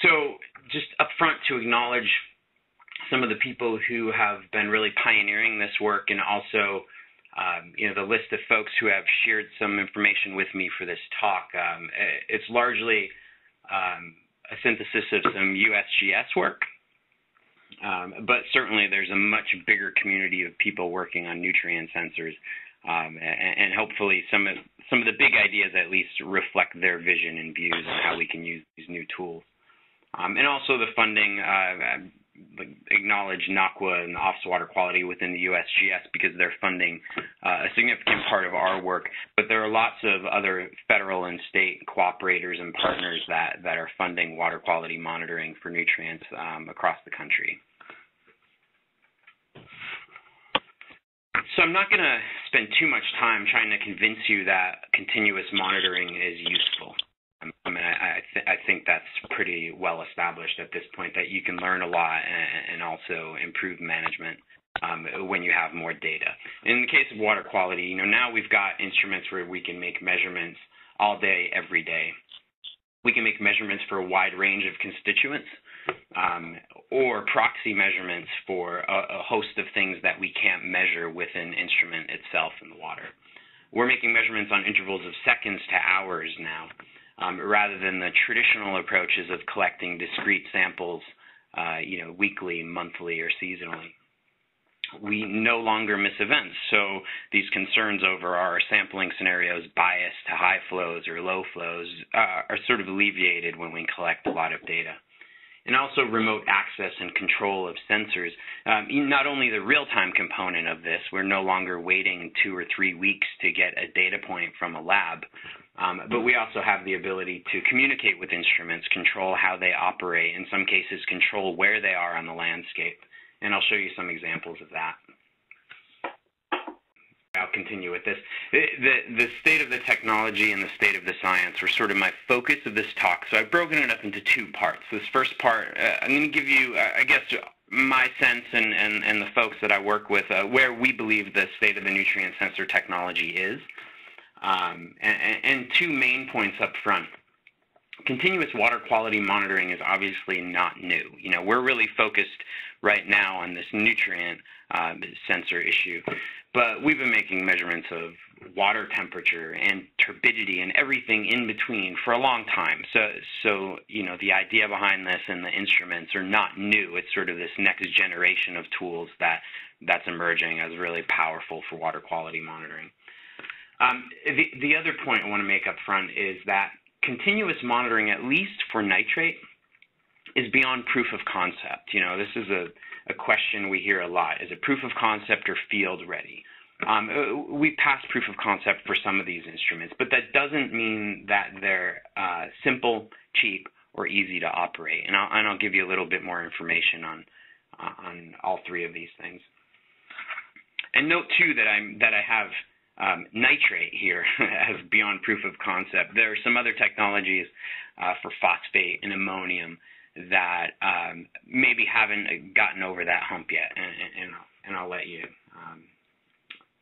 So just upfront to acknowledge some of the people who have been really pioneering this work, and also the list of folks who have shared some information with me for this talk. It's largely a synthesis of some USGS work, but certainly there's a much bigger community of people working on nutrient sensors, and hopefully some of the big ideas at least reflect their vision and views on how we can use these new tools. And also the funding, acknowledge NAQUA and the Office of Water Quality within the USGS, because they're funding a significant part of our work. But there are lots of other federal and state cooperators and partners that are funding water quality monitoring for nutrients across the country. So I'm not going to spend too much time trying to convince you that continuous monitoring is useful. I mean, I think that's pretty well established at this point, that you can learn a lot and also improve management when you have more data. In the case of water quality, now we've got instruments where we can make measurements all day, every day. We can make measurements for a wide range of constituents, or proxy measurements for a host of things that we can't measure with an instrument itself in the water. We're making measurements on intervals of seconds to hours now, rather than the traditional approaches of collecting discrete samples, weekly, monthly, or seasonally. We no longer miss events, so these concerns over our sampling scenarios biased to high flows or low flows are sort of alleviated when we collect a lot of data. And also remote access and control of sensors. Not only the real-time component of this, we're no longer waiting 2 or 3 weeks to get a data point from a lab, but we also have the ability to communicate with instruments, control how they operate, in some cases control where they are on the landscape. And I'll show you some examples of that. I'll continue with this. The state of the technology and the state of the science were sort of my focus of this talk. So I've broken it up into 2 parts. This first part, I'm going to give you, I guess, my sense and the folks that I work with, where we believe the state of the nutrient sensor technology is. And 2 main points up front. Continuous water quality monitoring is obviously not new. We're really focused right now on this nutrient sensor issue, but we've been making measurements of water temperature and turbidity and everything in between for a long time. So the idea behind this and the instruments are not new. It's sort of this next generation of tools that's emerging as really powerful for water quality monitoring. The other point I want to make up front is that continuous monitoring, at least for nitrate, is beyond proof of concept. This is a question we hear a lot. Is it proof of concept or field ready? We passed proof of concept for some of these instruments, but that doesn't mean that they're simple, cheap, or easy to operate. And I'll give you a little bit more information on all 3 of these things. And note too that I have nitrate here as beyond proof of concept. There are some other technologies for phosphate and ammonium that maybe haven't gotten over that hump yet, and I'll let you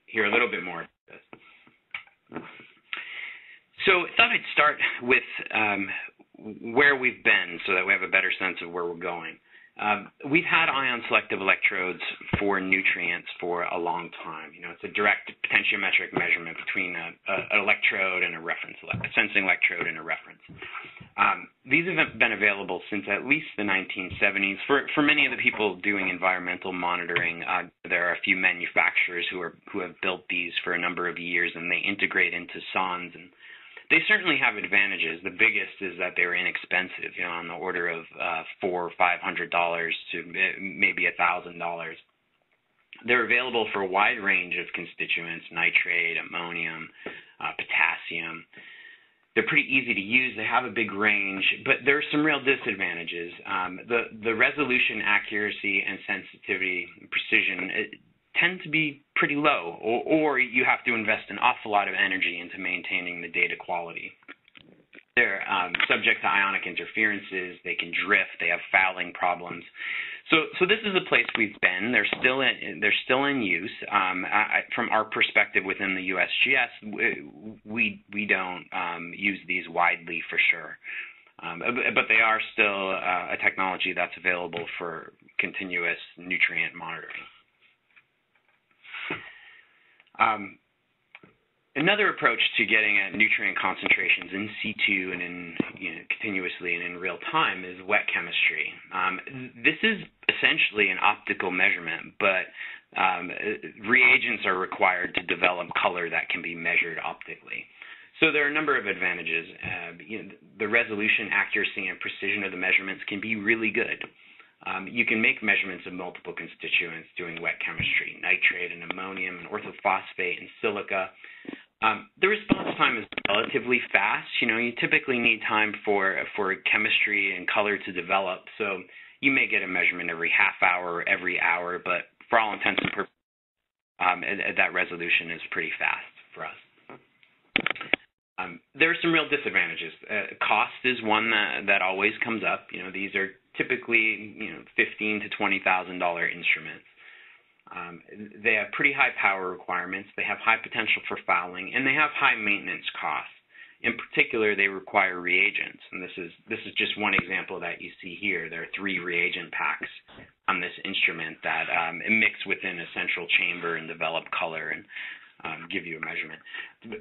hear a little bit more about this. So I thought I'd start with where we've been so that we have a better sense of where we're going. We've had ion selective electrodes for nutrients for a long time. It's a direct potentiometric measurement between an electrode and a reference, a sensing electrode and a reference. These have been available since at least the 1970s. For many of the people doing environmental monitoring, there are a few manufacturers who have built these for a number of years, and they integrate into SONs. And they certainly have advantages. The biggest is that they're inexpensive, on the order of $400 or $500 to maybe $1,000. They're available for a wide range of constituents: nitrate, ammonium, potassium. They're pretty easy to use. They have a big range, but there are some real disadvantages. The resolution, accuracy, and sensitivity, precision, tend to be pretty low, or you have to invest an awful lot of energy into maintaining the data quality. They're subject to ionic interferences. They can drift. They have fouling problems. So this is a place we've been. They're still in use. From our perspective within the USGS, we don't use these widely for sure. but they are still a technology that's available for continuous nutrient monitoring. Another approach to getting at nutrient concentrations in situ and continuously and in real time is wet chemistry. This is essentially an optical measurement, but reagents are required to develop color that can be measured optically. So there are a number of advantages. The resolution, accuracy, and precision of the measurements can be really good. You can make measurements of multiple constituents doing wet chemistry, nitrate and ammonium and orthophosphate and silica. The response time is relatively fast. You typically need time for chemistry and color to develop, so you may get a measurement every half hour or every hour, but for all intents and purposes, that resolution is pretty fast for us. There are some real disadvantages. Cost is one that always comes up. These are typically $15,000 to $20,000 instruments. They have pretty high power requirements. They have high potential for fouling, and they have high maintenance costs. In particular, they require reagents, and this is just one example that you see here. There are 3 reagent packs on this instrument that mix within a central chamber and develop color and give you a measurement.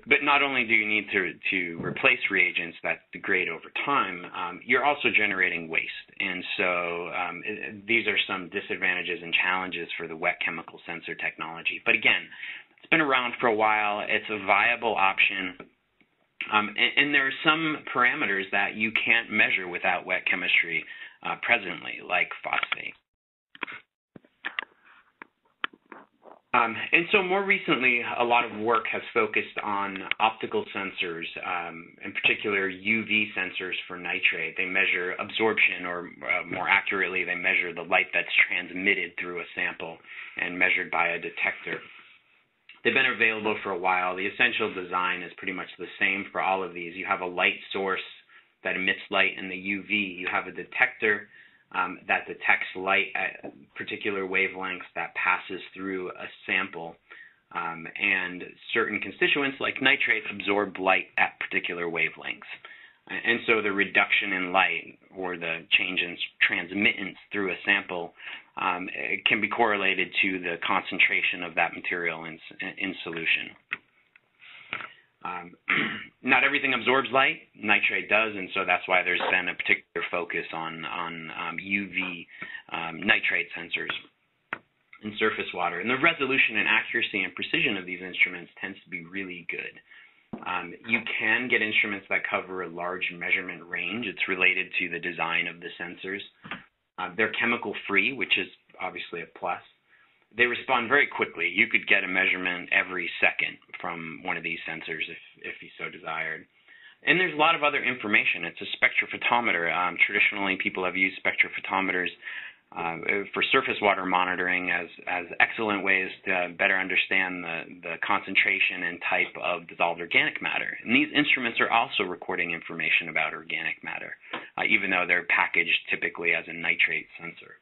But not only do you need to replace reagents that degrade over time, you're also generating waste. And so these are some disadvantages and challenges for the wet chemical sensor technology. But again, it's been around for a while. It's a viable option. And there are some parameters that you can't measure without wet chemistry presently, like phosphate. And so more recently, a lot of work has focused on optical sensors, in particular UV sensors for nitrate. They measure absorption, or more accurately, they measure the light that's transmitted through a sample and measured by a detector. They've been available for a while. The essential design is pretty much the same for all of these. You have a light source that emits light in the UV. You have a detector that detects light at particular wavelengths that passes through a sample. And certain constituents like nitrates absorb light at particular wavelengths. And so the reduction in light, or the change in transmittance through a sample, can be correlated to the concentration of that material in solution. Not everything absorbs light. Nitrate does, and so that's why there's been a particular focus on UV nitrate sensors in surface water. And the resolution and accuracy and precision of these instruments tends to be really good. You can get instruments that cover a large measurement range. It's related to the design of the sensors. They're chemical-free, which is obviously a plus. They respond very quickly. You could get a measurement every second from one of these sensors if you so desired. And there's a lot of other information. It's a spectrophotometer. Traditionally, people have used spectrophotometers for surface water monitoring as excellent ways to better understand the concentration and type of dissolved organic matter. And these instruments are also recording information about organic matter, even though they're packaged typically as a nitrate sensor.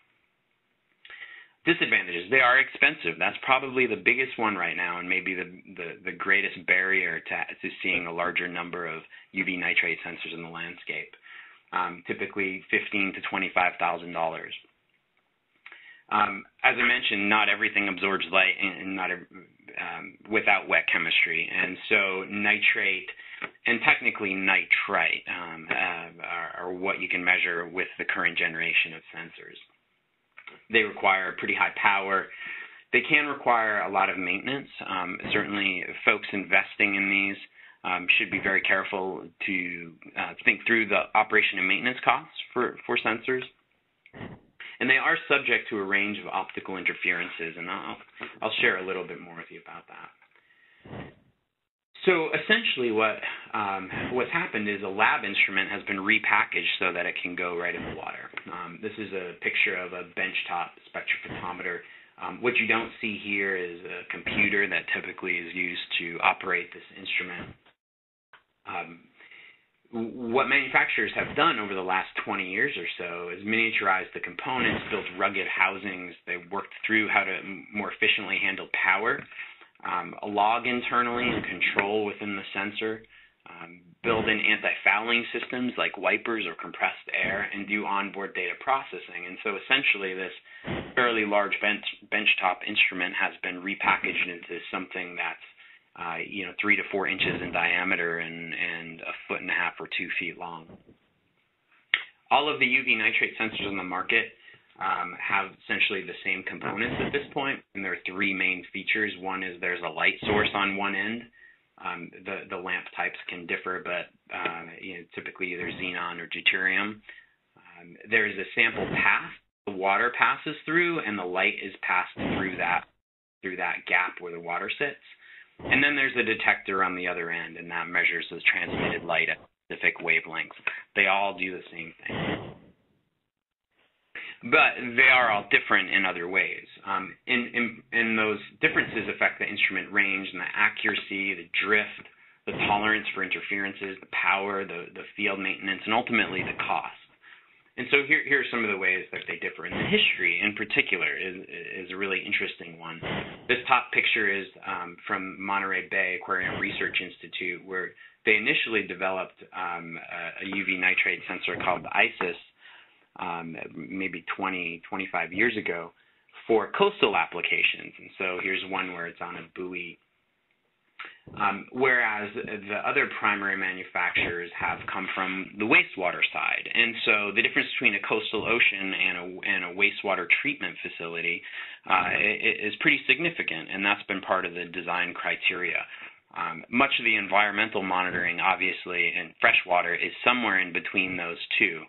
Disadvantages: they are expensive. That's probably the biggest one right now, and maybe the greatest barrier to seeing a larger number of UV nitrate sensors in the landscape. Typically $15,000 to $25,000. As I mentioned, not everything absorbs light, and not without wet chemistry, and so nitrate and technically nitrite are what you can measure with the current generation of sensors. They require pretty high power. They can require a lot of maintenance. Certainly, folks investing in these should be very careful to think through the operation and maintenance costs for sensors. And they are subject to a range of optical interferences, and I'll share a little bit more with you about that. So essentially what's happened is a lab instrument has been repackaged so that it can go right in the water. This is a picture of a benchtop spectrophotometer. What you don't see here is a computer that typically is used to operate this instrument. What manufacturers have done over the last 20 years or so is miniaturized the components, built rugged housings. They've worked through how to more efficiently handle power, a log internally and control within the sensor, build in anti-fouling systems like wipers or compressed air, and do onboard data processing. And so essentially this fairly large benchtop instrument has been repackaged into something that's 3 to 4 inches in diameter and 1.5 or 2 feet long. All of the UV nitrate sensors on the market have essentially the same components at this point, and there are 3 main features. One is there's a light source on one end. The lamp types can differ, but typically either xenon or deuterium. There is a sample path the water passes through, and the light is passed through that gap where the water sits. And then there's a detector on the other end, and that measures the transmitted light at specific wavelengths. They all do the same thing. But they are all different in other ways. And those differences affect the instrument range and the accuracy, the drift, the tolerance for interferences, the power, the field maintenance, and ultimately the cost. And so here are some of the ways that they differ. And the history, in particular, is a really interesting one. This top picture is from Monterey Bay Aquarium Research Institute, where they initially developed a UV nitrate sensor called the ISIS, maybe 20, 25 years ago, for coastal applications. And so here's one where it's on a buoy. Whereas the other primary manufacturers have come from the wastewater side. And so the difference between a coastal ocean and a wastewater treatment facility is pretty significant, and that's been part of the design criteria. Much of the environmental monitoring, obviously, in freshwater is somewhere in between those two.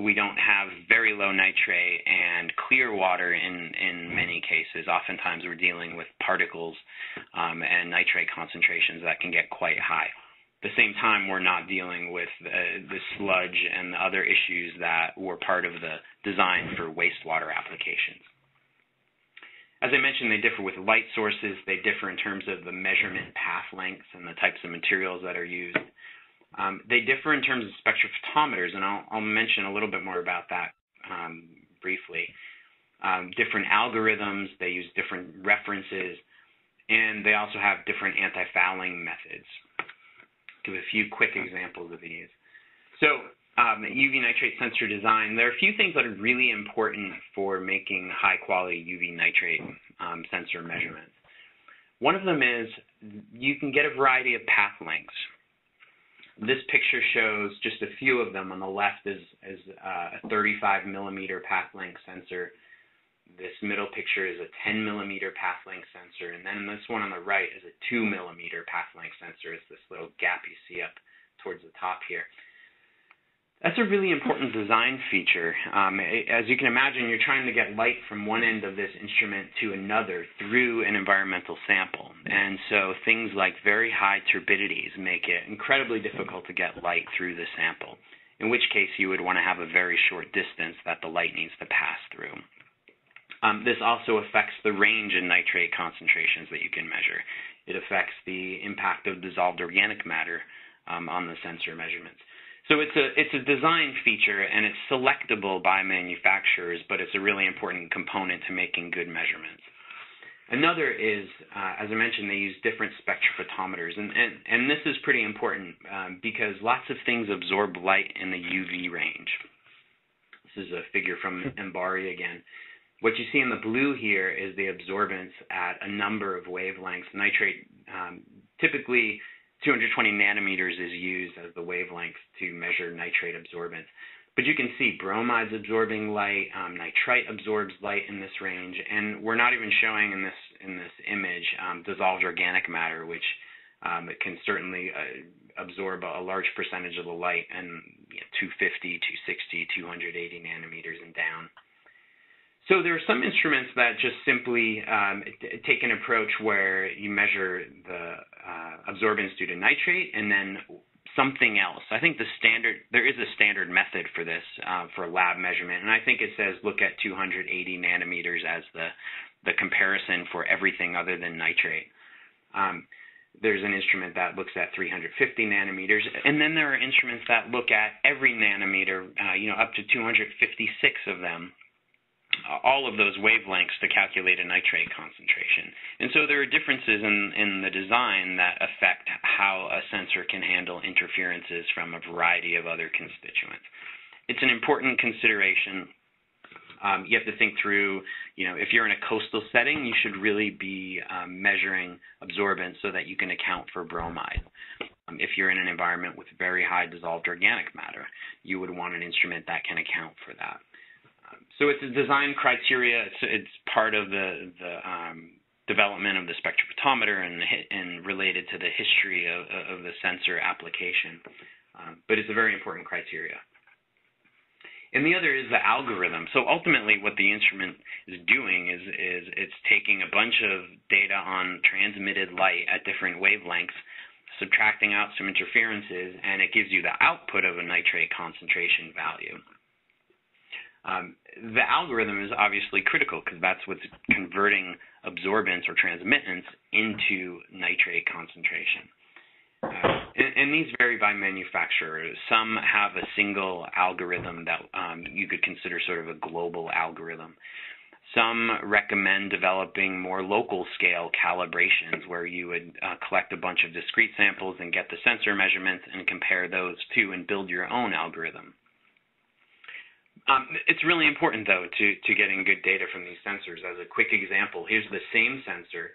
We don't have very low nitrate and clear water in many cases. Oftentimes we're dealing with particles and nitrate concentrations that can get quite high. At the same time, we're not dealing with the sludge and the other issues that were part of the design for wastewater applications. As I mentioned, they differ with light sources. They differ in terms of the measurement path lengths and the types of materials that are used. They differ in terms of spectrophotometers, and I'll mention a little bit more about that briefly. Different algorithms, they use different references, and they also have different anti-fouling methods. Give a few quick examples of these. So UV nitrate sensor design, there are a few things that are really important for making high-quality UV nitrate sensor measurements. One of them is you can get a variety of path lengths. This picture shows just a few of them. On the left is a 35 millimeter path length sensor. This middle picture is a 10 millimeter path length sensor. And then this one on the right is a 2 millimeter path length sensor. It's this little gap you see up towards the top here. That's a really important design feature. As you can imagine, you're trying to get light from one end of this instrument to another through an environmental sample. And so things like very high turbidities make it incredibly difficult to get light through the sample, in which case you would want to have a very short distance that the light needs to pass through. This also affects the range in nitrate concentrations that you can measure. It affects the impact of dissolved organic matter on the sensor measurements. So it's a design feature, and it's selectable by manufacturers, but it's a really important component to making good measurements. Another is, as I mentioned, they use different spectrophotometers, and this is pretty important because lots of things absorb light in the UV range. This is a figure from MBARI again. What you see in the blue here is the absorbance at a number of wavelengths. Nitrate, typically 220 nanometers is used as the wavelength to measure nitrate absorbance. But you can see bromide's absorbing light, nitrite absorbs light in this range, and we're not even showing in this image dissolved organic matter, which it can certainly absorb a large percentage of the light, and 250, 260, 280 nanometers and down. So there are some instruments that just simply take an approach where you measure the absorbance due to nitrate and then something else. I think there is a standard method for this for lab measurement, and I think it says look at 280 nanometers as the comparison for everything other than nitrate. There's an instrument that looks at 350 nanometers, and then there are instruments that look at every nanometer, up to 256 of them. all of those wavelengths to calculate a nitrate concentration. And so there are differences in the design that affect how a sensor can handle interferences from a variety of other constituents. It's an important consideration. You have to think through, if you're in a coastal setting, you should really be measuring absorbance so that you can account for bromide. If you're in an environment with very high dissolved organic matter, you would want an instrument that can account for that. So it's a design criteria. It's part of the development of the spectrophotometer and related to the history of the sensor application. But it's a very important criteria. And the other is the algorithm. So ultimately what the instrument is doing is it's taking a bunch of data on transmitted light at different wavelengths, subtracting out some interferences, and it gives you the output of a nitrate concentration value. The algorithm is obviously critical because that's what's converting absorbance or transmittance into nitrate concentration. And these vary by manufacturer. Some have a single algorithm that you could consider sort of a global algorithm. Some recommend developing more local scale calibrations where you would collect a bunch of discrete samples and get the sensor measurements and compare those two and build your own algorithm. It's really important, though, to getting good data from these sensors. As a quick example, here's the same sensor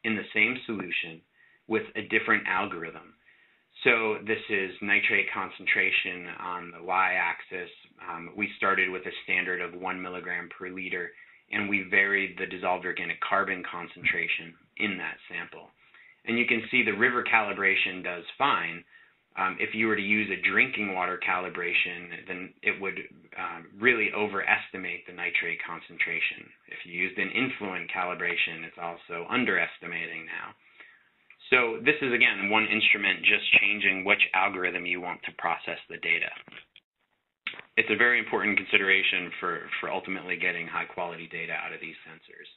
in the same solution with a different algorithm. So this is nitrate concentration on the y-axis. We started with a standard of 1 milligram per liter, and we varied the dissolved organic carbon concentration in that sample. And you can see the river calibration does fine. If you were to use a drinking water calibration, then it would really overestimate the nitrate concentration. If you used an influent calibration, it's also underestimating now. So this is, again, one instrument just changing which algorithm you want to process the data. It's a very important consideration for ultimately getting high-quality data out of these sensors.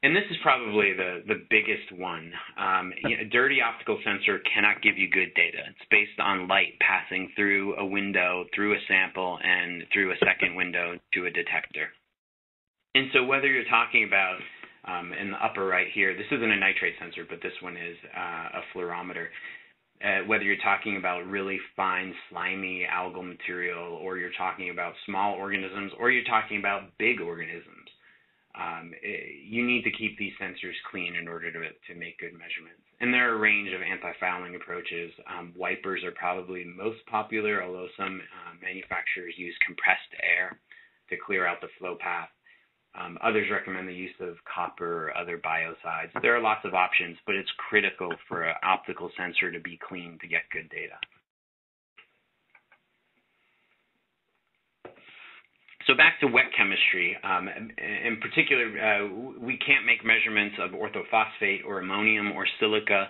And this is probably the biggest one. A dirty optical sensor cannot give you good data. It's based on light passing through a window, through a sample, and through a second window to a detector. And so whether you're talking about, in the upper right here, this isn't a nitrate sensor, but this one is a fluorometer. Whether you're talking about really fine, slimy algal material, or you're talking about small organisms, or you're talking about big organisms, you need to keep these sensors clean in order to make good measurements. And there are a range of anti-fouling approaches. Wipers are probably most popular, although some manufacturers use compressed air to clear out the flow path. Others recommend the use of copper or other biocides. There are lots of options, but it's critical for an optical sensor to be clean to get good data. So back to wet chemistry. In particular, we can't make measurements of orthophosphate or ammonium or silica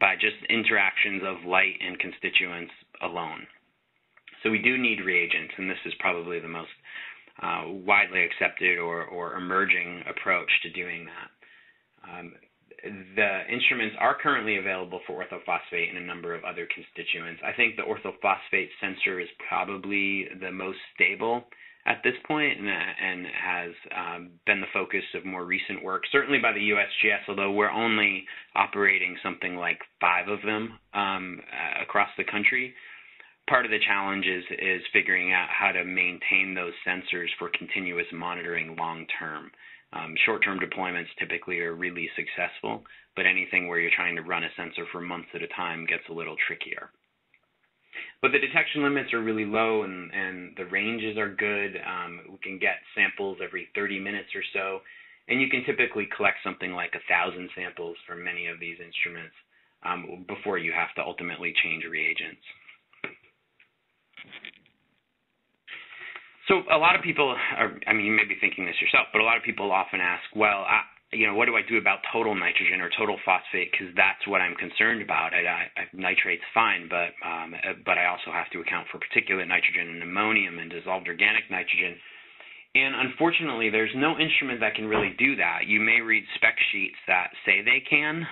by just interactions of light and constituents alone. So we do need reagents, and this is probably the most widely accepted or emerging approach to doing that. The instruments are currently available for orthophosphate and a number of other constituents. I think the orthophosphate sensor is probably the most stable at this point and has been the focus of more recent work, certainly by the USGS, although we're only operating something like 5 of them across the country. Part of the challenge is figuring out how to maintain those sensors for continuous monitoring long-term. Short-term deployments typically are really successful, but anything where you're trying to run a sensor for months at a time gets a little trickier. But the detection limits are really low and the ranges are good. We can get samples every 30 minutes or so, and you can typically collect something like 1,000 samples from many of these instruments before you have to ultimately change reagents. So a lot of people are, you may be thinking this yourself, but a lot of people often ask, well, what do I do about total nitrogen or total phosphate? Because that's what I'm concerned about. Nitrate's fine, but I also have to account for particulate nitrogen and ammonium and dissolved organic nitrogen. And unfortunately, there's no instrument that can really do that. You may read spec sheets that say they can.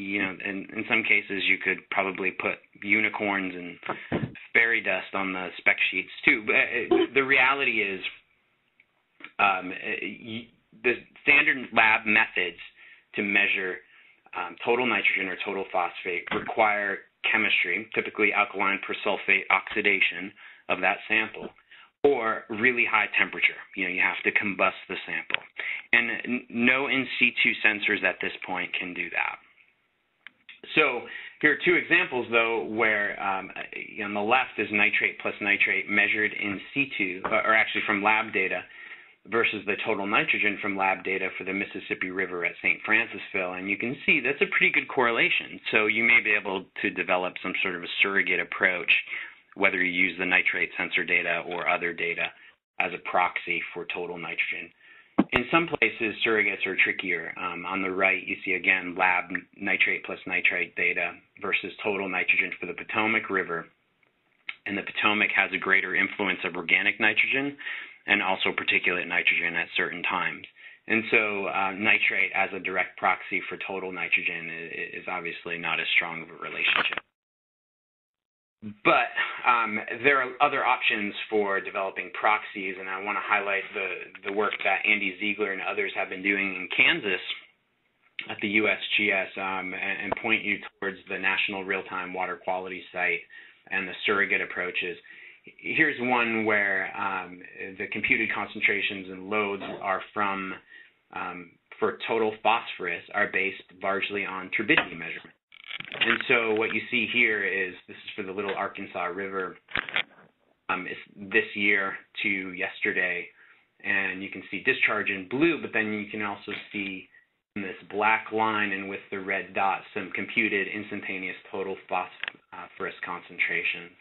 In some cases, you could probably put unicorns and fairy dust on the spec sheets too. But the reality is the standard lab methods to measure total nitrogen or total phosphate require chemistry, typically alkaline persulfate oxidation of that sample, or really high temperature. You have to combust the sample. And no in situ sensors at this point can do that. So here are two examples, though, where on the left is nitrate plus nitrate measured in situ, or actually from lab data, versus the total nitrogen from lab data for the Mississippi River at St. Francisville. And you can see that's a pretty good correlation. So you may be able to develop some sort of a surrogate approach, whether you use the nitrate sensor data or other data as a proxy for total nitrogen. In some places, surrogates are trickier. On the right, you see, again, lab nitrate plus nitrate data versus total nitrogen for the Potomac River. And the Potomac has a greater influence of organic nitrogen and also particulate nitrogen at certain times. And so nitrate as a direct proxy for total nitrogen is obviously not as strong of a relationship. But there are other options for developing proxies, and I want to highlight the work that Andy Ziegler and others have been doing in Kansas at the USGS and point you towards the National Real-Time Water Quality Site and the surrogate approaches. Here's one where the computed concentrations and loads are from, for total phosphorus, are based largely on turbidity measurement. And so what you see here is, this is for the Little Arkansas River, it's this year to yesterday, and you can see discharge in blue, but then you can also see in this black line and with the red dots some computed instantaneous total phosphorus concentrations.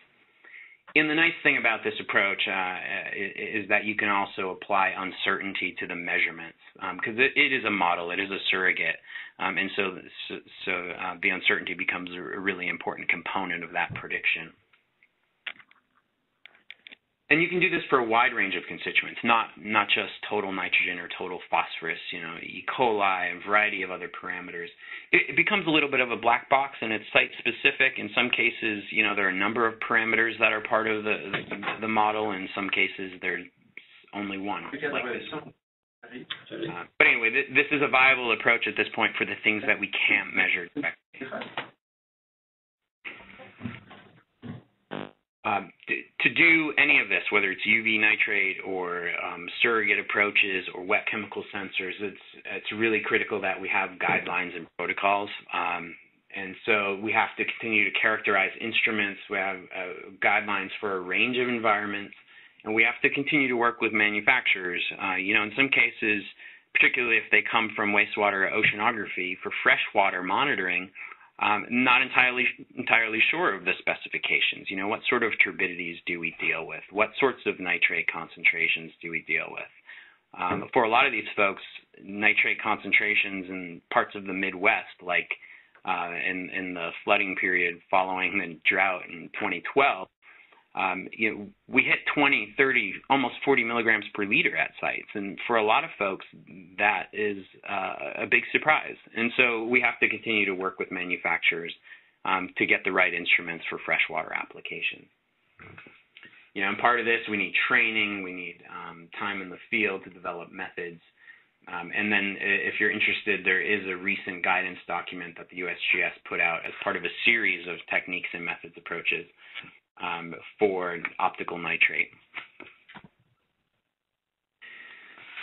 And the nice thing about this approach is that you can also apply uncertainty to the measurements, because it is a model, it is a surrogate, and so the uncertainty becomes a really important component of that prediction. And you can do this for a wide range of constituents, not just total nitrogen or total phosphorus, E. coli, a variety of other parameters. It becomes a little bit of a black box, and it's site-specific. In some cases, there are a number of parameters that are part of the model. In some cases, there's only one, like this one. But anyway, this is a viable approach at this point for the things that we can't measure directly. To do any of this, whether it's UV nitrate or surrogate approaches or wet chemical sensors, it's really critical that we have guidelines and protocols. And so we have to continue to characterize instruments. We have guidelines for a range of environments, and we have to continue to work with manufacturers. In some cases, particularly if they come from wastewater oceanography, for freshwater monitoring, not entirely sure of the specifications. What sort of turbidities do we deal with? What sorts of nitrate concentrations do we deal with? For a lot of these folks, nitrate concentrations in parts of the Midwest, like in the flooding period following the drought in 2012, we hit 20, 30, almost 40 milligrams per liter at sites. And for a lot of folks, that is a big surprise. And so we have to continue to work with manufacturers to get the right instruments for freshwater applications. And part of this, we need training, we need time in the field to develop methods. And then if you're interested, there is a recent guidance document that the USGS put out as part of a series of techniques and methods approaches for optical nitrate.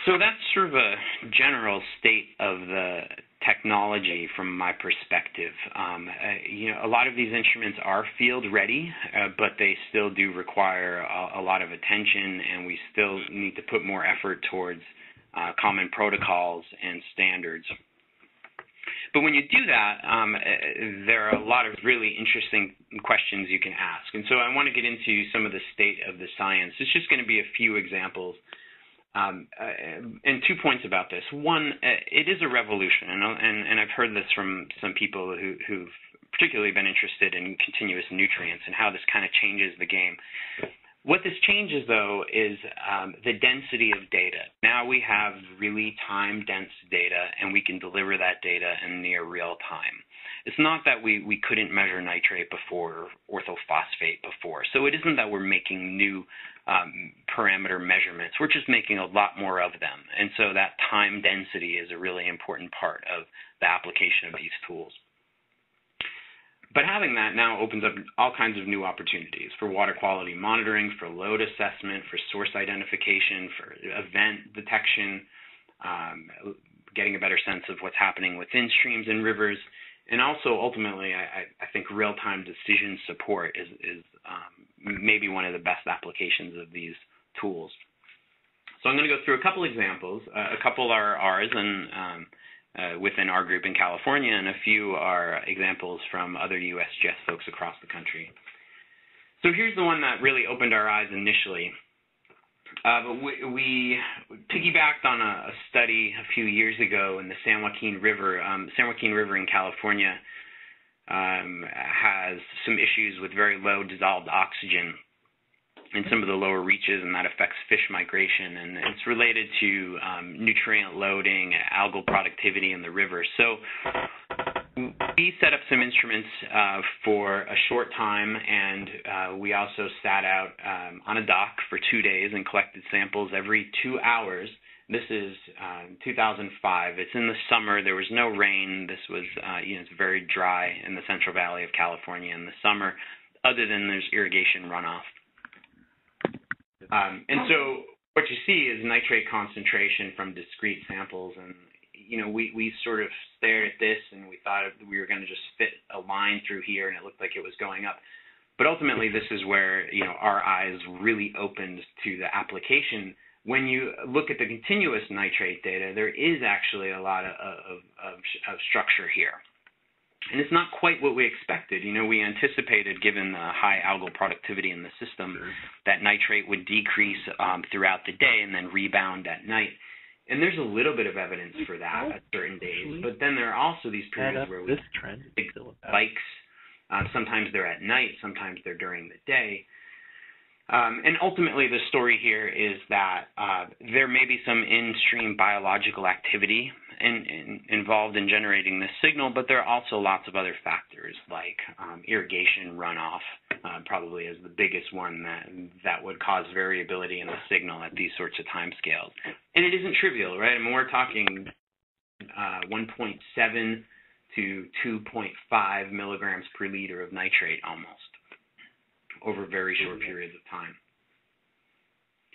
So that's sort of a general state of the technology from my perspective. A lot of these instruments are field ready, but they still do require a lot of attention, and we still need to put more effort towards common protocols and standards. But when you do that, there are a lot of really interesting questions you can ask. And so I want to get into some of the state of the science. It's just going to be a few examples. And 2 points about this. One, it is a revolution, and I've heard this from some people who've particularly been interested in continuous nutrients and how this kind of changes the game. What this changes, though, is the density of data. Now we have really time-dense data, and we can deliver that data in near real time. It's not that we couldn't measure nitrate before, orthophosphate before. So it isn't that we're making new parameter measurements. We're just making a lot more of them. And so that time density is a really important part of the application of these tools. But having that now opens up all kinds of new opportunities for water quality monitoring, for load assessment, for source identification, for event detection, getting a better sense of what's happening within streams and rivers. And also, ultimately, I think real-time decision support is maybe one of the best applications of these tools. So I'm going to go through a couple examples. A couple are ours and within our group in California, and a few are examples from other USGS folks across the country. So here's the one that really opened our eyes initially. We piggybacked on a study a few years ago in the San Joaquin River. San Joaquin River in California has some issues with very low dissolved oxygen in some of the lower reaches, and that affects fish migration, and it's related to nutrient loading, algal productivity in the river. So we set up some instruments for a short time, and we also sat out on a dock for 2 days and collected samples every 2 hours. This is 2005. It's in the summer. There was no rain. This was, it's very dry in the Central Valley of California in the summer, other than there's irrigation runoff. And so what you see is nitrate concentration from discrete samples, and we sort of stared at this and we thought we were going to just fit a line through here, and it looked like it was going up. But ultimately, this is where our eyes really opened to the application. When you look at the continuous nitrate data, there is actually a lot of structure here. And it's not quite what we expected. We anticipated, given the high algal productivity in the system, that nitrate would decrease throughout the day and then rebound at night. And there's a little bit of evidence for that at certain days. But then there are also these periods where we see big spikes. Sometimes they're at night, sometimes they're during the day. And ultimately, the story here is that there may be some in-stream biological activity involved in generating this signal, but there are also lots of other factors like irrigation runoff, probably is the biggest one that would cause variability in the signal at these sorts of time scales. And it isn't trivial, right? I mean, we're talking 1.7 to 2.5 milligrams per liter of nitrate almost over very short periods of time.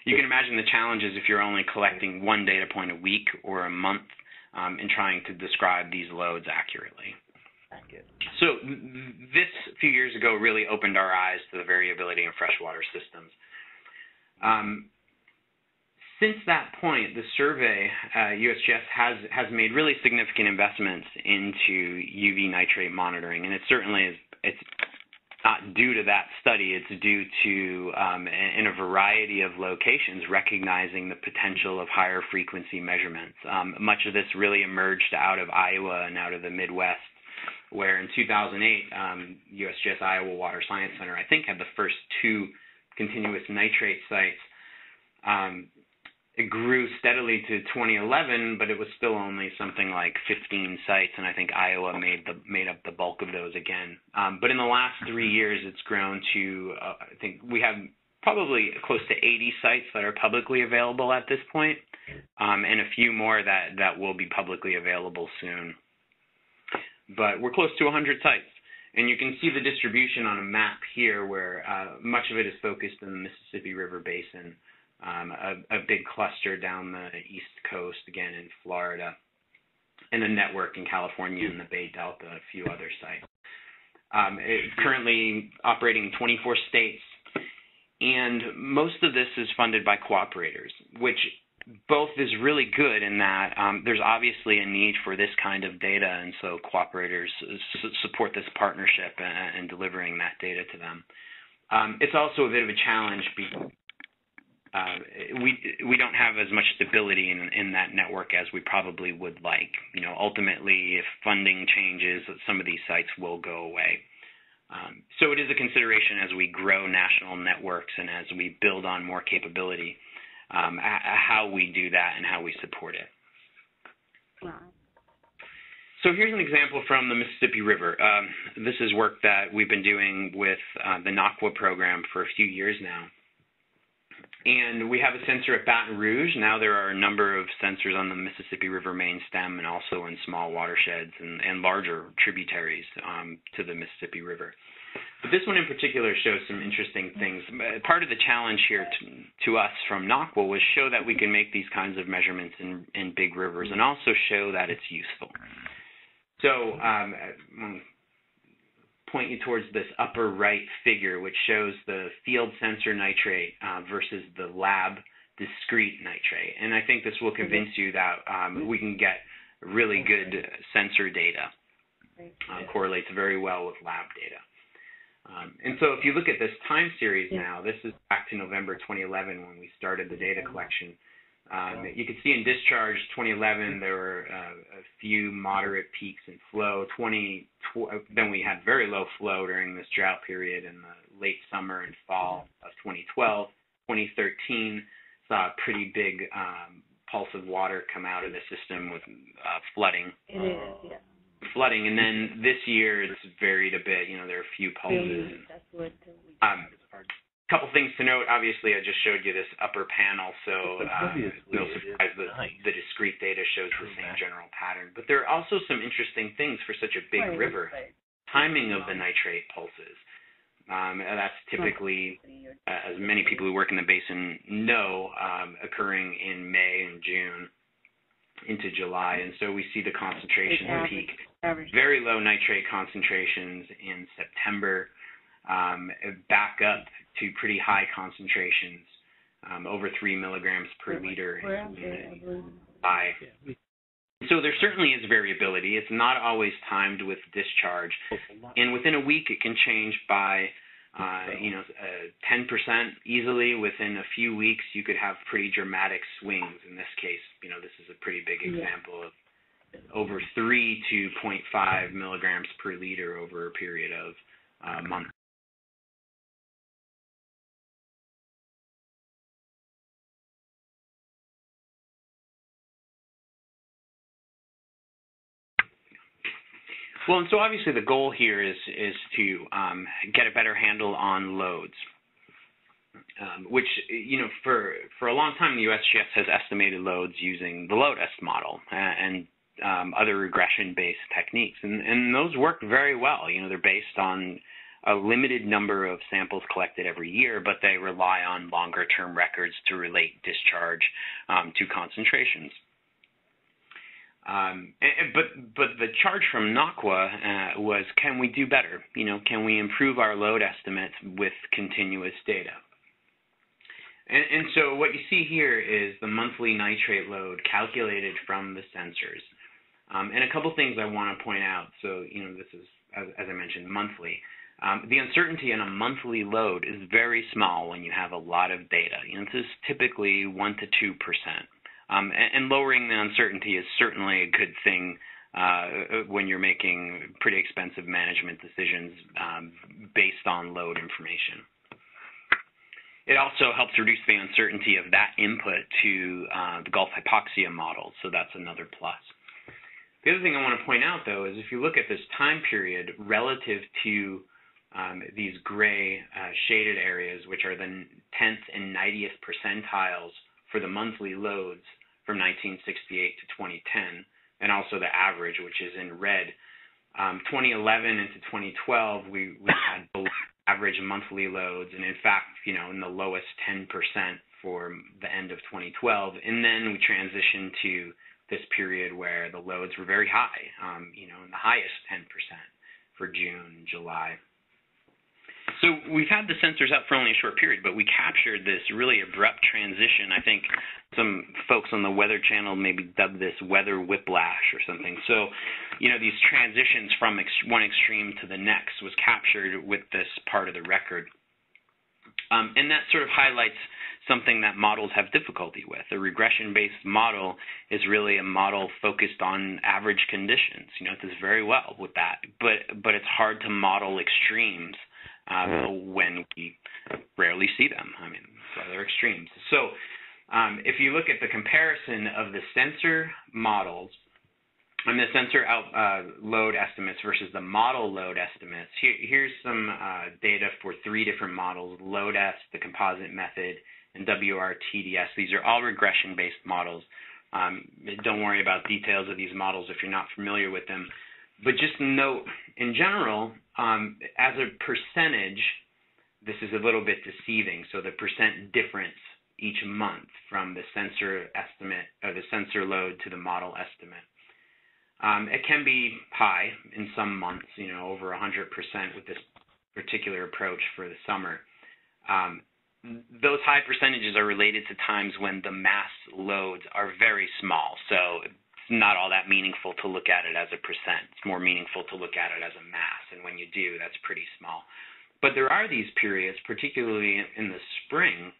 You can imagine the challenges if you're only collecting one data point a week or a month in trying to describe these loads accurately. So this, a few years ago, really opened our eyes to the variability in freshwater systems. Since that point, the survey, USGS, has made really significant investments into UV nitrate monitoring, and it certainly is. It's not due to that study. It's due to, in a variety of locations, recognizing the potential of higher frequency measurements. Much of this really emerged out of Iowa and out of the Midwest, where in 2008, USGS Iowa Water Science Center, I think, had the first 2 continuous nitrate sites. It grew steadily to 2011, but it was still only something like 15 sites, and I think Iowa made up the bulk of those again. But in the last 3 years, it's grown to, I think we have probably close to 80 sites that are publicly available at this point, and a few more that will be publicly available soon. But we're close to 100 sites. And you can see the distribution on a map here where much of it is focused in the Mississippi River Basin. A big cluster down the East Coast, again in Florida, and a network in California and the Bay Delta, a few other sites. It's currently operating in 24 states, and most of this is funded by cooperators, which both is really good in that there's obviously a need for this kind of data, and so cooperators support this partnership and delivering that data to them. It's also a bit of a challenge because we don't have as much stability in that network as we probably would like. Ultimately, if funding changes, some of these sites will go away. So it is a consideration as we grow national networks and as we build on more capability, how we do that and how we support it. So here's an example from the Mississippi River. This is work that we've been doing with the NAQUA program for a few years now. And we have a sensor at Baton Rouge. Now there are a number of sensors on the Mississippi River main stem and also in small watersheds and larger tributaries to the Mississippi River. But this one in particular shows some interesting things. Part of the challenge here to us from NAQUA was show that we can make these kinds of measurements in big rivers and also show that it's useful. So point you towards this upper right figure, which shows the field sensor nitrate versus the lab discrete nitrate. And I think this will convince you that we can get really good sensor data. Correlates very well with lab data. And so if you look at this time series now, this is back to November 2011 when we started the data collection. You can see in discharge 2011 there were a few moderate peaks in flow. Then we had very low flow during this drought period in the late summer and fall of 2012. 2013 saw a pretty big pulse of water come out of the system with flooding. It is, yeah. Flooding, and then this year it's varied a bit. You know, there are a few pulses. Couple things to note. Obviously, I just showed you this upper panel, so no surprise the discrete data shows the same general pattern. But there are also some interesting things for such a big river. Timing of the nitrate pulses. That's typically, as many people who work in the basin know, occurring in May and June into July, and so we see the concentration peak. Very low nitrate concentrations in September, back up to pretty high concentrations, over 3 milligrams per liter in July. So there certainly is variability. It's not always timed with discharge, and within a week it can change by 10% easily. Within a few weeks, you could have pretty dramatic swings. In this case, this is a pretty big example of over 3 to 0.5 milligrams per liter over a period of months. Well, and so obviously the goal here is to get a better handle on loads, which, for a long time the USGS has estimated loads using the load-est model and other regression-based techniques, and those work very well. They're based on a limited number of samples collected every year, but they rely on longer-term records to relate discharge to concentrations. But the charge from NAQUA was, can we do better? Can we improve our load estimates with continuous data? And so what you see here is the monthly nitrate load calculated from the sensors. And a couple things I want to point out. So, this is, as I mentioned, monthly. The uncertainty in a monthly load is very small when you have a lot of data. This is typically 1 to 2%. And lowering the uncertainty is certainly a good thing when you're making pretty expensive management decisions based on load information. It also helps reduce the uncertainty of that input to the Gulf hypoxia model, so that's another plus. The other thing I want to point out, though, is if you look at this time period relative to these gray shaded areas, which are the 10th and 90th percentiles for the monthly loads from 1968 to 2010, and also the average, which is in red. 2011 into 2012, we had below average monthly loads, and in fact, in the lowest 10% for the end of 2012, and then we transitioned to this period where the loads were very high, in the highest 10% for June and July. So we've had the sensors up for only a short period, but we captured this really abrupt transition. I think some folks on the Weather Channel maybe dubbed this weather whiplash or something. So, these transitions from one extreme to the next was captured with this part of the record. And that sort of highlights something that models have difficulty with. A regression-based model is really a model focused on average conditions. It does very well with that, but it's hard to model extremes when we rarely see them. They're extremes. So if you look at the comparison of the sensor models on the sensor load estimates versus the model load estimates, here's some data for 3 different models: LOAD-S, the composite method, and WRTDS. These are all regression-based models. Don't worry about details of these models if you're not familiar with them. But just note, in general, as a percentage, this is a little bit deceiving. So the percent difference each month from the sensor estimate or the sensor load to the model estimate. It can be high in some months, over 100% with this particular approach for the summer. Those high percentages are related to times when the mass loads are very small. So it's not all that meaningful to look at it as a percent. It's more meaningful to look at it as a mass. And when you do, that's pretty small. But there are these periods, particularly in the spring,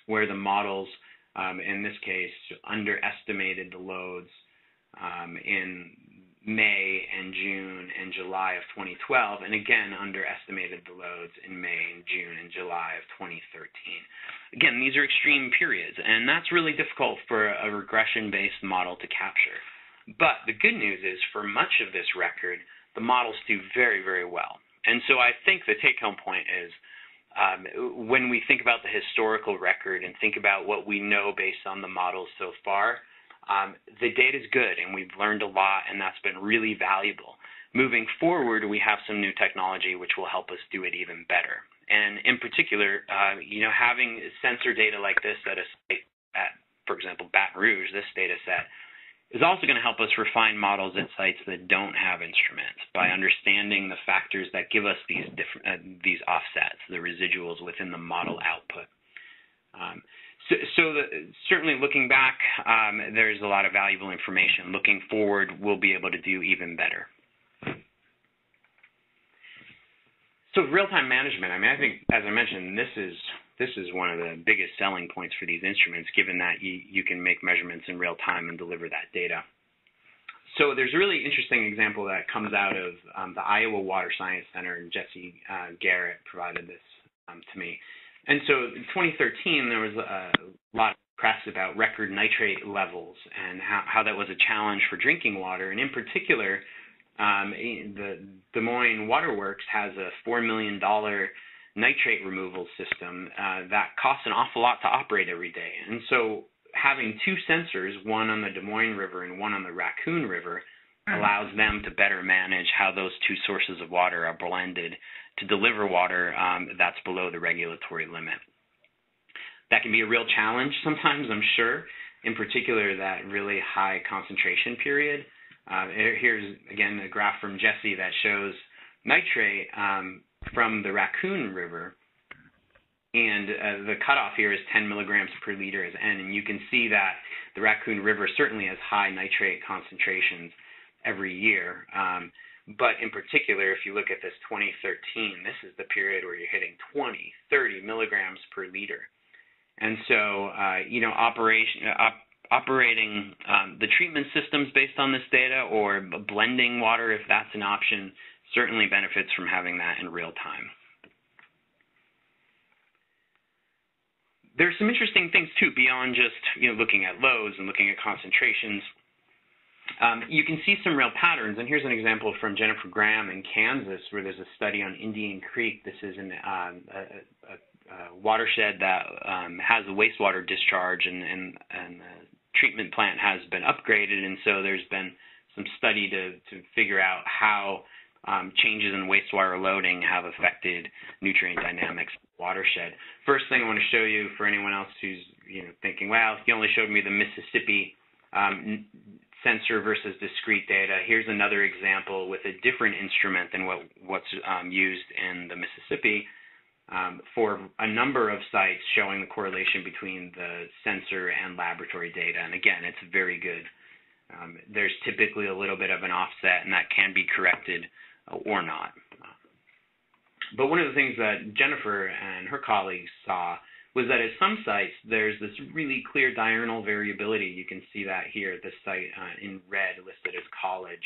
where the models, in this case, underestimated the loads in May and June and July of 2012, and again underestimated the loads in May and June and July of 2013. Again, these are extreme periods, and that's really difficult for a regression-based model to capture. But the good news is, for much of this record, the models do very, very well. And so I think the take-home point is, when we think about the historical record and think about what we know based on the models so far, the data is good, and we've learned a lot, and that's been really valuable. Moving forward, we have some new technology which will help us do it even better. And in particular, having sensor data like this at a site at, for example, Baton Rouge, this data set, is also going to help us refine models at sites that don't have instruments by understanding the factors that give us these offsets, the residuals within the model output. Certainly looking back, there's a lot of valuable information. Looking forward, we'll be able to do even better. So real-time management, I think, as I mentioned, this is one of the biggest selling points for these instruments, given that you can make measurements in real time and deliver that data. So there's a really interesting example that comes out of the Iowa Water Science Center, and Jesse Garrett provided this to me. And so in 2013, there was a lot of press about record nitrate levels and how that was a challenge for drinking water. And in particular, the Des Moines Waterworks has a $4 million nitrate removal system that costs an awful lot to operate every day. And so having 2 sensors, one on the Des Moines River and one on the Raccoon River, allows them to better manage how those 2 sources of water are blended to deliver water that's below the regulatory limit. That can be a real challenge sometimes, I'm sure, in particular that really high concentration period. Here's, again, a graph from Jesse that shows nitrate from the Raccoon River, and the cutoff here is 10 milligrams per liter as N, and you can see that the Raccoon River certainly has high nitrate concentrations every year. But in particular, if you look at this 2013, this is the period where you're hitting 20, 30 milligrams per liter. And so, operating the treatment systems based on this data, or blending water if that's an option, certainly benefits from having that in real time. There's some interesting things too beyond just looking at loads and looking at concentrations. You can see some real patterns, and here's an example from Jennifer Graham in Kansas, where there's a study on Indian Creek. This is a watershed that has a wastewater discharge, and the treatment plant has been upgraded, and so there's been some study to figure out how changes in wastewater loading have affected nutrient dynamics in the watershed. First thing I want to show you, for anyone else who's thinking, well, you only showed me the Mississippi sensor versus discrete data. Here's another example with a different instrument than what's used in the Mississippi for a number of sites, showing the correlation between the sensor and laboratory data. And again, it's very good. There's typically a little bit of an offset, and that can be corrected or not. But one of the things that Jennifer and her colleagues saw was that at some sites, there's this really clear diurnal variability. You can see that here at this site in red, listed as college.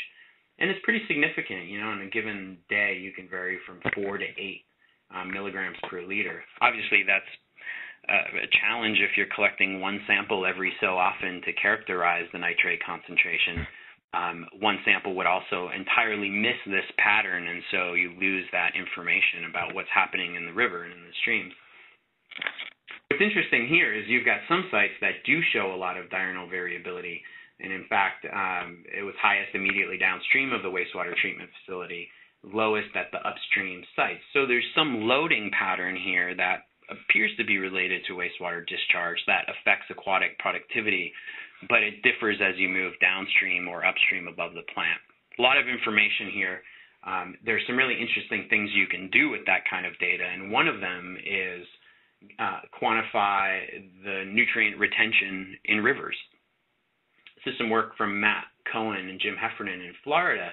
And it's pretty significant. On a given day, you can vary from 4 to 8 milligrams per liter. Obviously, that's a challenge if you're collecting one sample every so often to characterize the nitrate concentration. one sample would also entirely miss this pattern, and so you lose that information about what's happening in the river and in the streams. What's interesting here is you've got some sites that do show a lot of diurnal variability, and in fact, it was highest immediately downstream of the wastewater treatment facility, lowest at the upstream sites. So there's some loading pattern here that appears to be related to wastewater discharge that affects aquatic productivity, but it differs as you move downstream or upstream above the plant. A lot of information here. There's some really interesting things you can do with that kind of data, and one of them is quantify the nutrient retention in rivers. This is some work from Matt Cohen and Jim Heffernan in Florida,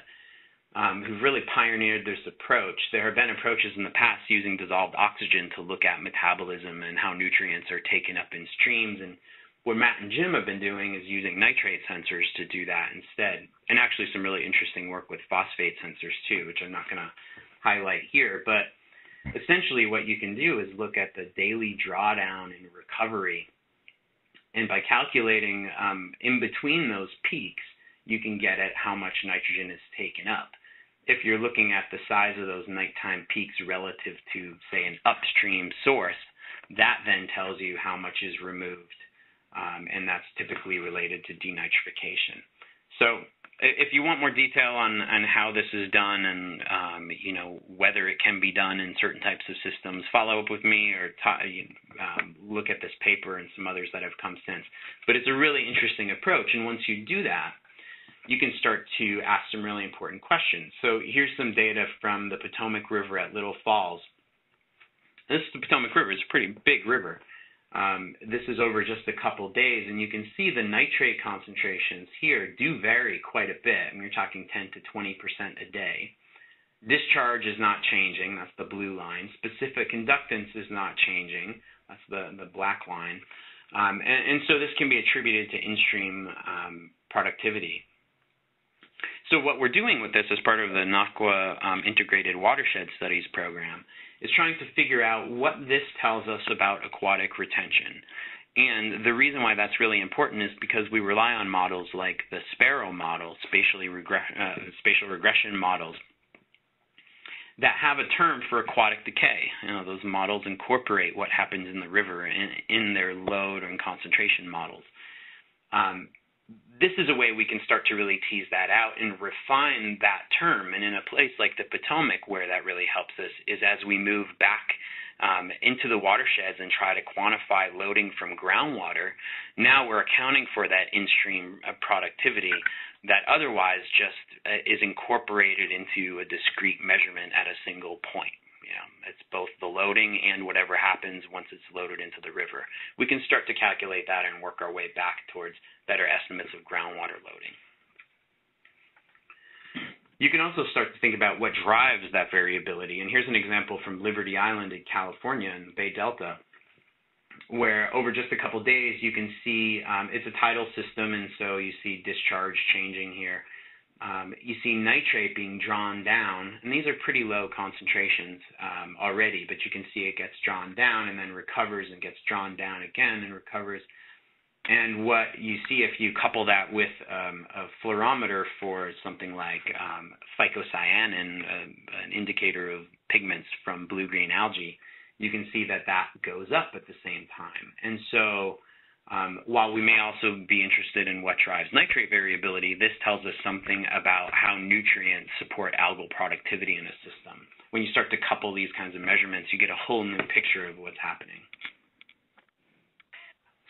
who've really pioneered this approach. There have been approaches in the past using dissolved oxygen to look at metabolism and how nutrients are taken up in streams, and what Matt and Jim have been doing is using nitrate sensors to do that instead, and actually some really interesting work with phosphate sensors too, which I'm not going to highlight here. But essentially what you can do is look at the daily drawdown and recovery, and by calculating in between those peaks, you can get at how much nitrogen is taken up. If you're looking at the size of those nighttime peaks relative to, say, an upstream source, that then tells you how much is removed. And that's typically related to denitrification. So if you want more detail on how this is done and whether it can be done in certain types of systems, follow up with me or look at this paper and some others that have come since. But it's a really interesting approach, and once you do that, you can start to ask some really important questions. So here's some data from the Potomac River at Little Falls. The Potomac River is a pretty big river. This is over just a couple days, and you can see the nitrate concentrations here do vary quite a bit. I mean, you're talking 10 to 20% a day. Discharge is not changing. That's the blue line. Specific conductance is not changing. That's the black line. And so this can be attributed to in-stream productivity. So what we're doing with this as part of the NAQUA Integrated Watershed Studies program is trying to figure out what this tells us about aquatic retention. And the reason why that's really important is because we rely on models like the Sparrow model, spatial regression models, that have a term for aquatic decay. Those models incorporate what happens in the river in their load and concentration models. This is a way we can start to really tease that out and refine that term. And in a place like the Potomac, where that really helps us is as we move back into the watersheds and try to quantify loading from groundwater, now we're accounting for that in-stream productivity that otherwise just is incorporated into a discrete measurement at a single point. It's both the loading and whatever happens once it's loaded into the river. We can start to calculate that and work our way back towards better estimates of groundwater loading. You can also start to think about what drives that variability. And here's an example from Liberty Island in California in the Bay Delta, where over just a couple days you can see it's a tidal system, and so you see discharge changing here. You see nitrate being drawn down, and these are pretty low concentrations already, but you can see it gets drawn down and then recovers and gets drawn down again and recovers. And what you see if you couple that with a fluorometer for something like phycocyanin, an indicator of pigments from blue-green algae, you can see that that goes up at the same time. And so while we may also be interested in what drives nitrate variability, this tells us something about how nutrients support algal productivity in a system. When you start to couple these kinds of measurements, you get a whole new picture of what's happening.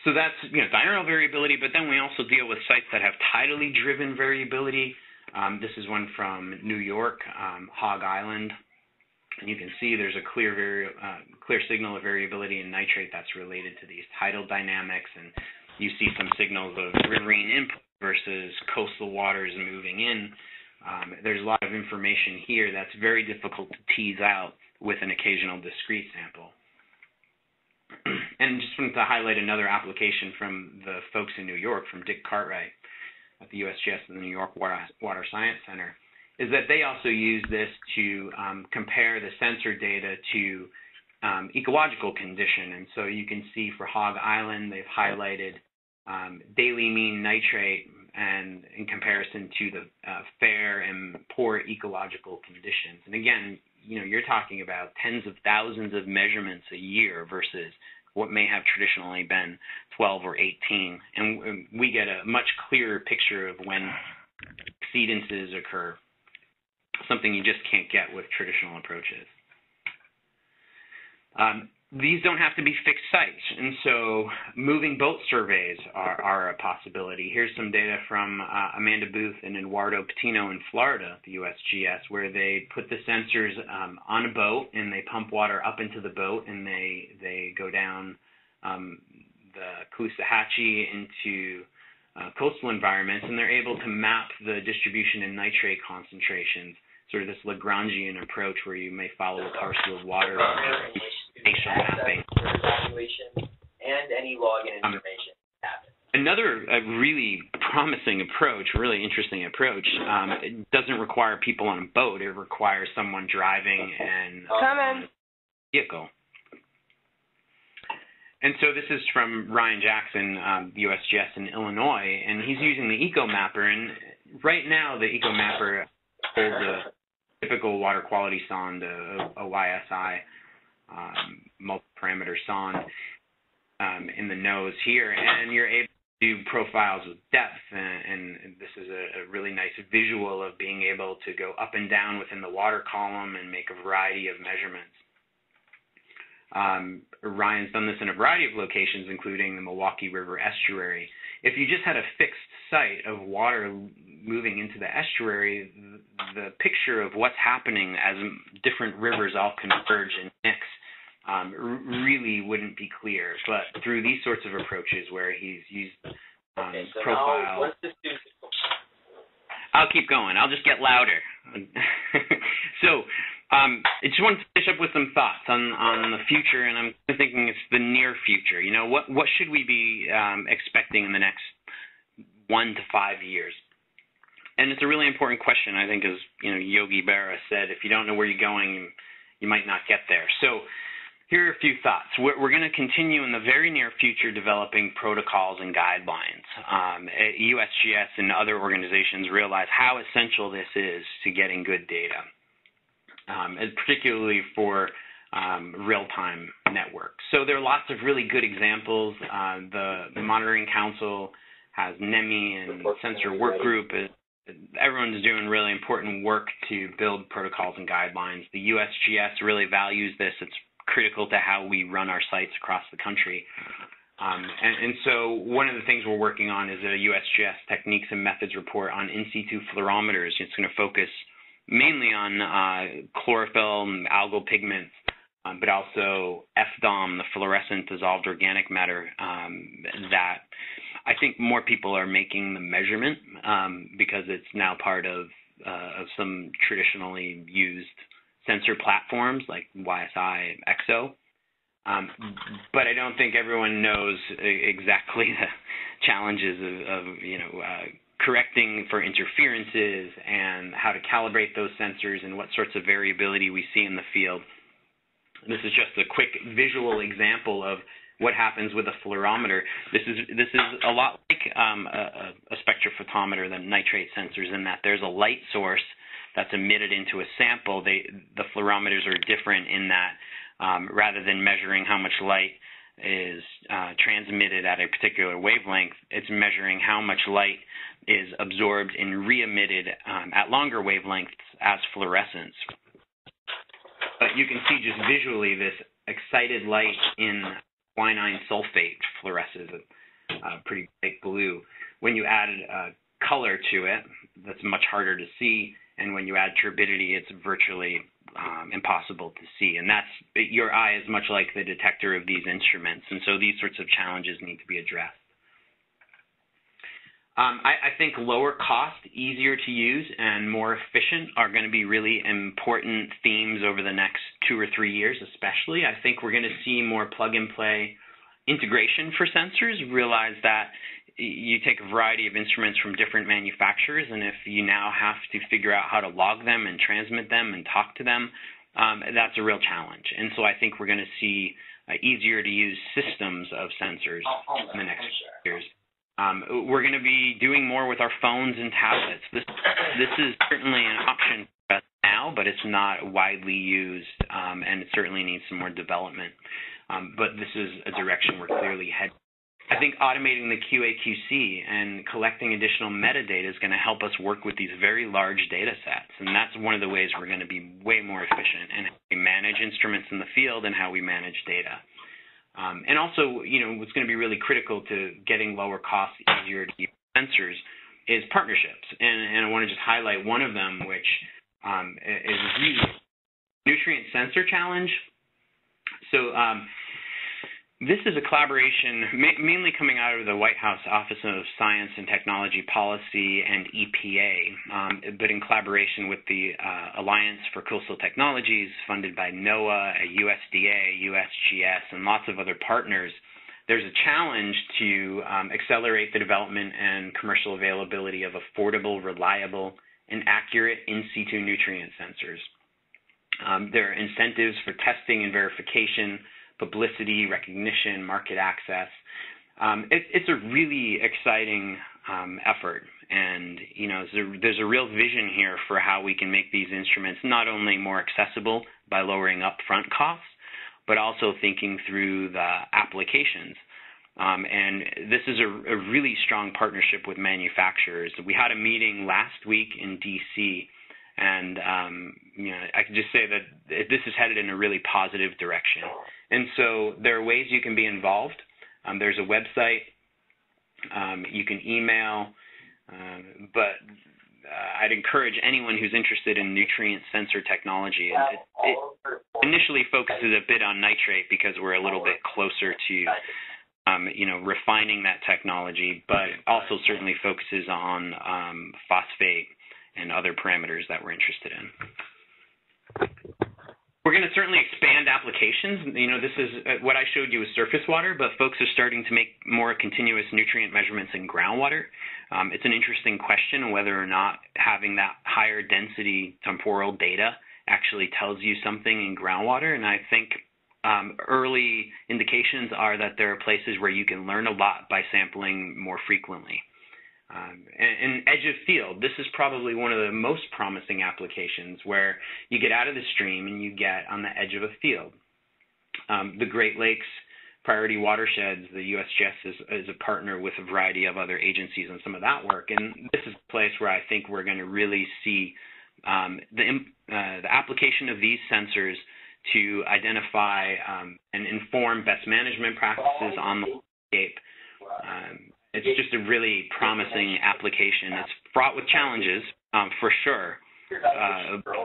So that's diurnal variability, but then we also deal with sites that have tidally driven variability. This is one from New York, Hog Island. And you can see there's a clear signal of variability in nitrate that's related to these tidal dynamics, and you see some signals of riverine input versus coastal waters moving in. There's a lot of information here that's very difficult to tease out with an occasional discrete sample. And just wanted to highlight another application from the folks in New York, from Dick Cartwright at the USGS and the New York Water Science Center, is that they also use this to compare the sensor data to ecological condition. And so you can see for Hog Island, they've highlighted daily mean nitrate and in comparison to the fair and poor ecological conditions. And again, you're talking about tens of thousands of measurements a year versus what may have traditionally been 12 or 18. And we get a much clearer picture of when exceedances occur, something you just can't get with traditional approaches. These don't have to be fixed sites, and so moving boat surveys are a possibility. Here's some data from Amanda Booth and Eduardo Patino in Florida, the USGS, where they put the sensors on a boat and they pump water up into the boat, and they go down the Caloosahatchee into coastal environments, and they're able to map the distribution in nitrate concentrations, sort of this Lagrangian approach where you may follow a parcel of water spatial mapping. Evaluation and any login information happens. Another really promising approach, really interesting approach, it doesn't require people on a boat. It requires someone driving a vehicle. And so this is from Ryan Jackson, USGS in Illinois, and he's using the EcoMapper. And right now, the EcoMapper holds a typical water quality sonde, a YSI multi-parameter sonde in the nose here, and you're able to do profiles with depth, and this is a really nice visual of being able to go up and down within the water column and make a variety of measurements. Ryan's done this in a variety of locations, including the Milwaukee River estuary. If you just had a fixed site of water moving into the estuary, the picture of what's happening as different rivers all converge and mix really wouldn't be clear. But through these sorts of approaches where he's used profile... I'll keep going. I'll just get louder. So I just wanted to finish up with some thoughts on the future, and I'm thinking it's the near future. What should we be expecting in the next 1 to 5 years? And it's a really important question, I think, as Yogi Berra said, if you don't know where you're going, you might not get there. So here are a few thoughts. We're going to continue in the very near future developing protocols and guidelines. USGS and other organizations realize how essential this is to getting good data, particularly for real-time networks. So there are lots of really good examples. The Monitoring Council has NEMI and Sensor Work Group. Everyone's doing really important work to build protocols and guidelines. The USGS really values this. It's critical to how we run our sites across the country. And so one of the things we're working on is a USGS Techniques and Methods report on in situ fluorometers. It's going to focus mainly on chlorophyll and algal pigments, but also FDOM, the fluorescent dissolved organic matter, that I think more people are making the measurement because it's now part of some traditionally used sensor platforms like YSI, EXO. But I don't think everyone knows exactly the challenges of correcting for interferences and how to calibrate those sensors and what sorts of variability we see in the field. This is just a quick visual example of what happens with a fluorometer. This is a lot like a spectrophotometer than nitrate sensors in that there's a light source that's emitted into a sample. The fluorometers are different in that rather than measuring how much light is transmitted at a particular wavelength, it's measuring how much light is absorbed and re-emitted at longer wavelengths as fluorescence. But you can see just visually this excited light in quinine sulfate fluoresces a pretty big blue. When you add color to it, that's much harder to see, and when you add turbidity, it's virtually impossible to see. And your eye is much like the detector of these instruments, and so these sorts of challenges need to be addressed. I think lower cost, easier to use, and more efficient are going to be really important themes over the next 2 or 3 years especially. I think we're going to see more plug-and-play integration for sensors. Realize that you take a variety of instruments from different manufacturers, and if you now have to figure out how to log them and transmit them and talk to them, that's a real challenge. And so I think we're going to see easier to use systems of sensors in the next few years. We're going to be doing more with our phones and tablets. This is certainly an option for us now, but it's not widely used, and it certainly needs some more development. But this is a direction we're clearly heading. I think automating the QA/QC and collecting additional metadata is going to help us work with these very large data sets, and that's one of the ways we're going to be way more efficient in how we manage instruments in the field and how we manage data. And also, what's going to be really critical to getting lower cost, easier to use sensors is partnerships, and I want to just highlight one of them, which is really nutrient sensor challenge. So this is a collaboration mainly coming out of the White House Office of Science and Technology Policy and EPA, but in collaboration with the Alliance for Coastal Technologies, funded by NOAA, USDA, USGS, and lots of other partners. There's a challenge to accelerate the development and commercial availability of affordable, reliable, and accurate in situ nutrient sensors. There are incentives for testing and verification, publicity, recognition, market access. It's a really exciting effort, and there's a real vision here for how we can make these instruments not only more accessible by lowering upfront costs, but also thinking through the applications. And this is a really strong partnership with manufacturers. We had a meeting last week in DC, and I can just say that this is headed in a really positive direction. And so there are ways you can be involved. There's a website. You can email. But I'd encourage anyone who's interested in nutrient sensor technology. It initially focuses a bit on nitrate because we're a little bit closer to refining that technology, but also certainly focuses on phosphate and other parameters that we're interested in. We're going to certainly expand applications. This is what I showed you is surface water, but folks are starting to make more continuous nutrient measurements in groundwater. It's an interesting question whether or not having that higher density temporal data actually tells you something in groundwater, and I think early indications are that there are places where you can learn a lot by sampling more frequently. And edge of field, this is probably one of the most promising applications where you get out of the stream and you get on the edge of a field. The Great Lakes Priority Watersheds, the USGS is a partner with a variety of other agencies on some of that work, and this is a place where I think we're going to really see the application of these sensors to identify and inform best management practices on the landscape. It's just a really promising application. It's fraught with challenges, for sure,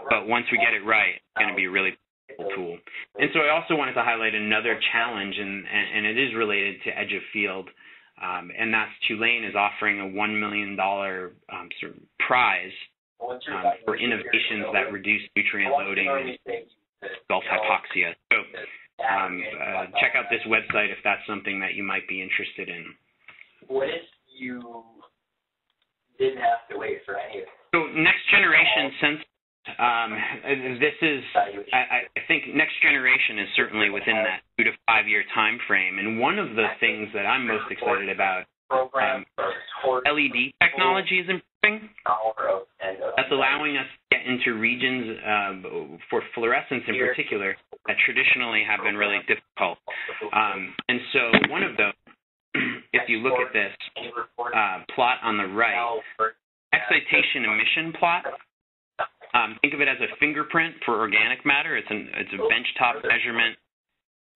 but once we get it right, it's going to be a really powerful tool. And so I also wanted to highlight another challenge, and it is related to edge of field, and that's Tulane is offering a $1 million sort of prize for innovations that reduce nutrient loading and Gulf hypoxia. So check out this website if that's something that you might be interested in. What if you didn't have to wait for any of it? So next generation sensors, this is, I think next generation is certainly within that 2 to 5 year time frame. And one of the things that I'm most excited about, LED technology is improving. That's allowing us to get into regions for fluorescence in particular that traditionally have been really difficult. And so one of those, if you look at this plot on the right, excitation emission plot, think of it as a fingerprint for organic matter. It's a benchtop measurement.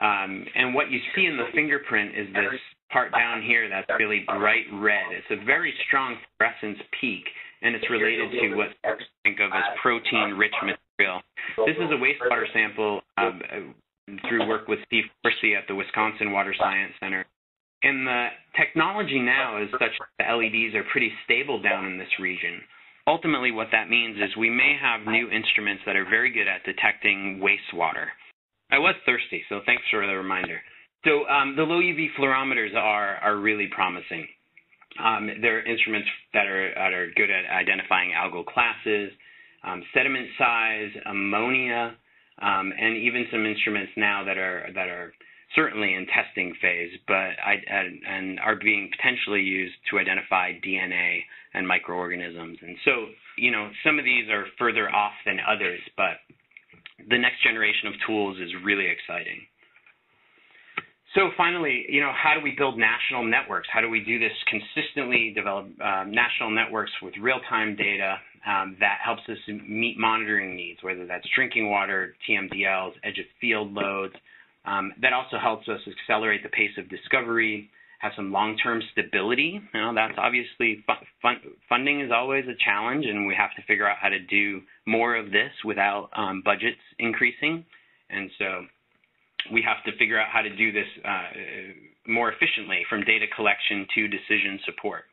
And what you see in the fingerprint is this part down here that's really bright red. It's a very strong fluorescence peak, and it's related to what we think of as protein-rich material. This is a wastewater sample through work with Steve Corsi at the Wisconsin Water Science Center. And the technology now is such that the LEDs are pretty stable down in this region. Ultimately, what that means is we may have new instruments that are very good at detecting wastewater. I was thirsty, so thanks for the reminder. So the low UV fluorometers are really promising. They're instruments that are good at identifying algal classes, sediment size, ammonia, and even some instruments now that are certainly in testing phase, but and are being potentially used to identify DNA and microorganisms. And so, you know, some of these are further off than others, but the next generation of tools is really exciting. So finally, you know, how do we build national networks? How do we do this consistently, develop national networks with real-time data that helps us meet monitoring needs, whether that's drinking water, TMDLs, edge of field loads. That also helps us accelerate the pace of discovery, have some long-term stability. You know, that's obviously funding is always a challenge, and we have to figure out how to do more of this without budgets increasing. And so we have to figure out how to do this more efficiently, from data collection to decision support.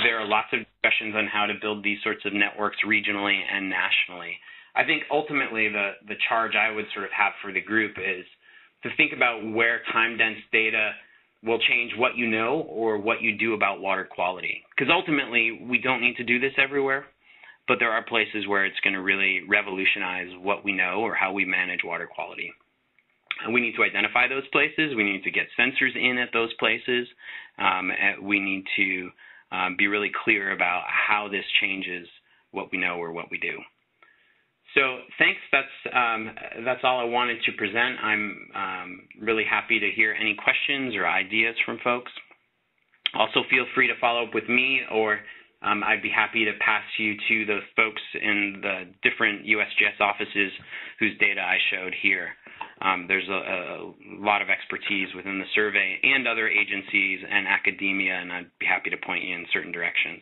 There are lots of discussions on how to build these sorts of networks regionally and nationally. I think ultimately the charge I would sort of have for the group is to think about where time-dense data will change what you know or what you do about water quality. Because ultimately, we don't need to do this everywhere, but there are places where it's going to really revolutionize what we know or how we manage water quality. And we need to identify those places. We need to get sensors in at those places. We need to be really clear about how this changes what we know or what we do. So thanks. That's all I wanted to present. I'm really happy to hear any questions or ideas from folks. Also, feel free to follow up with me, or I'd be happy to pass you to the folks in the different USGS offices whose data I showed here. There's a lot of expertise within the survey and other agencies and academia, and I'd be happy to point you in certain directions.